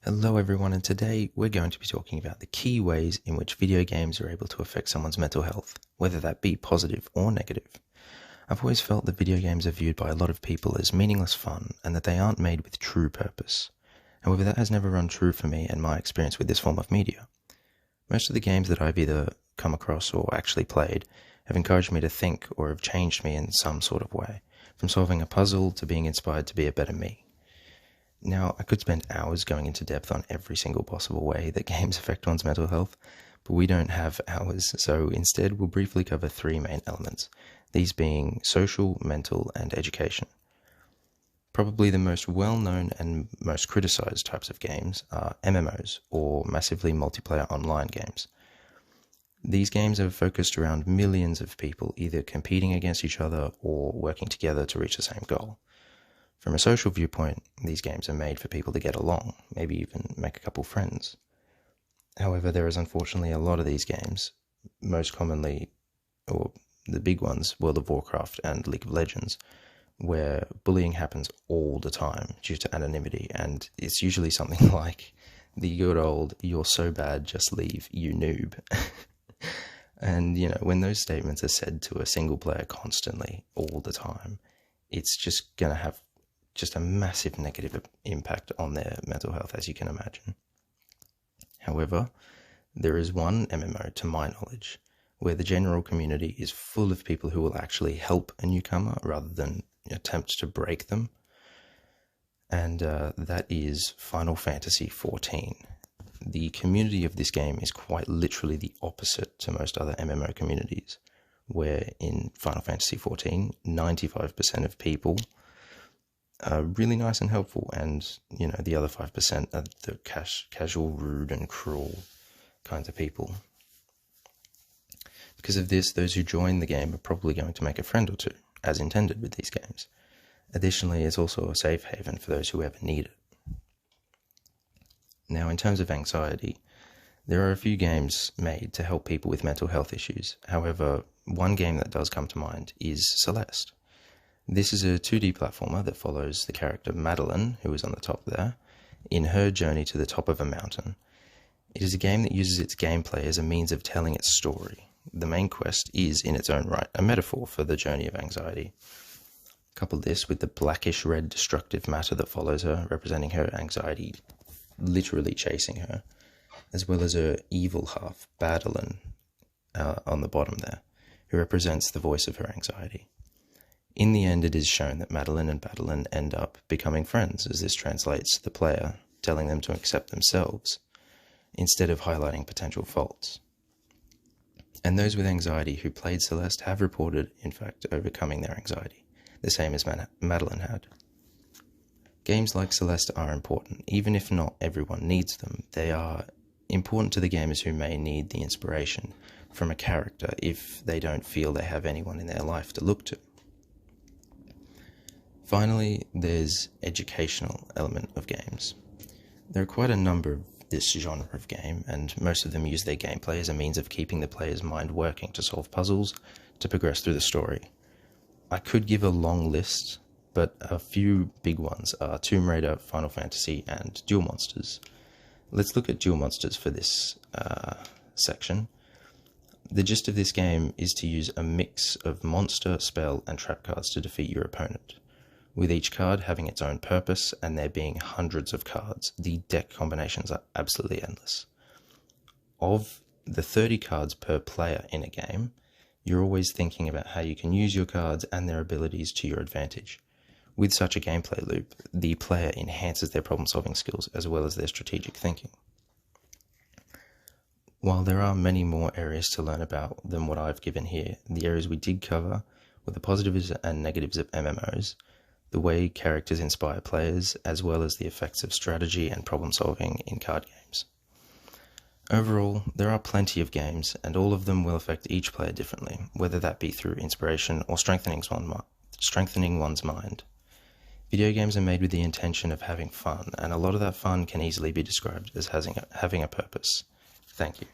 Hello everyone, and today we're going to be talking about the key ways in which video games are able to affect someone's mental health, whether that be positive or negative. I've always felt that video games are viewed by a lot of people as meaningless fun and that they aren't made with true purpose. However, that has never run true for me and my experience with this form of media. Most of the games that I've either come across or actually played have encouraged me to think or have changed me in some sort of way, from solving a puzzle to being inspired to be a better me. Now, I could spend hours going into depth on every single possible way that games affect one's mental health, but we don't have hours, so instead we'll briefly cover three main elements, these being social, mental, and education. Probably the most well-known and most criticized types of games are MMOs, or massively multiplayer online games. These games are focused around millions of people either competing against each other or working together to reach the same goal. From a social viewpoint, these games are made for people to get along, maybe even make a couple friends. However, there is unfortunately a lot of these games, most commonly, or the big ones, World of Warcraft and League of Legends, where bullying happens all the time due to anonymity, and it's usually something like the good old, "You're so bad, just leave, you noob." And, when those statements are said to a single player constantly, all the time, it's just going to have just a massive negative impact on their mental health, as you can imagine. However, there is one MMO, to my knowledge, where the general community is full of people who will actually help a newcomer rather than attempt to break them, and that is Final Fantasy XIV. The community of this game is quite literally the opposite to most other MMO communities, where in Final Fantasy XIV, 95% of people are really nice and helpful, and the other 5% are the casual, rude and cruel kinds of people. Because of this, those who join the game are probably going to make a friend or two, as intended with these games. Additionally, it's also a safe haven for those who ever need it. Now, in terms of anxiety, there are a few games made to help people with mental health issues. However, one game that does come to mind is Celeste. This is a 2D platformer that follows the character Madeline, who is on the top there, in her journey to the top of a mountain. It is a game that uses its gameplay as a means of telling its story. The main quest is, in its own right, a metaphor for the journey of anxiety. Couple this with the blackish-red destructive matter that follows her, representing her anxiety literally chasing her, as well as her evil half, Badeline, on the bottom there, who represents the voice of her anxiety. In the end, it is shown that Madeline and Badeline end up becoming friends, as this translates to the player, telling them to accept themselves, instead of highlighting potential faults. And those with anxiety who played Celeste have reported, in fact, overcoming their anxiety, the same as Madeline had. Games like Celeste are important, even if not everyone needs them. They are important to the gamers who may need the inspiration from a character if they don't feel they have anyone in their life to look to. Finally, there's educational element of games. There are quite a number of this genre of game, and most of them use their gameplay as a means of keeping the player's mind working to solve puzzles, to progress through the story. I could give a long list, but a few big ones are Tomb Raider, Final Fantasy, and Duel Monsters. Let's look at Duel Monsters for this section. The gist of this game is to use a mix of monster, spell, and trap cards to defeat your opponent, with each card having its own purpose and there being hundreds of cards. The deck combinations are absolutely endless. Of the 30 cards per player in a game, you're always thinking about how you can use your cards and their abilities to your advantage. With such a gameplay loop, the player enhances their problem-solving skills as well as their strategic thinking. While there are many more areas to learn about than what I've given here, the areas we did cover were the positives and negatives of MMOs, the way characters inspire players, as well as the effects of strategy and problem-solving in card games. Overall, there are plenty of games, and all of them will affect each player differently, whether that be through inspiration or strengthening one's mind. Video games are made with the intention of having fun, and a lot of that fun can easily be described as having a purpose. Thank you.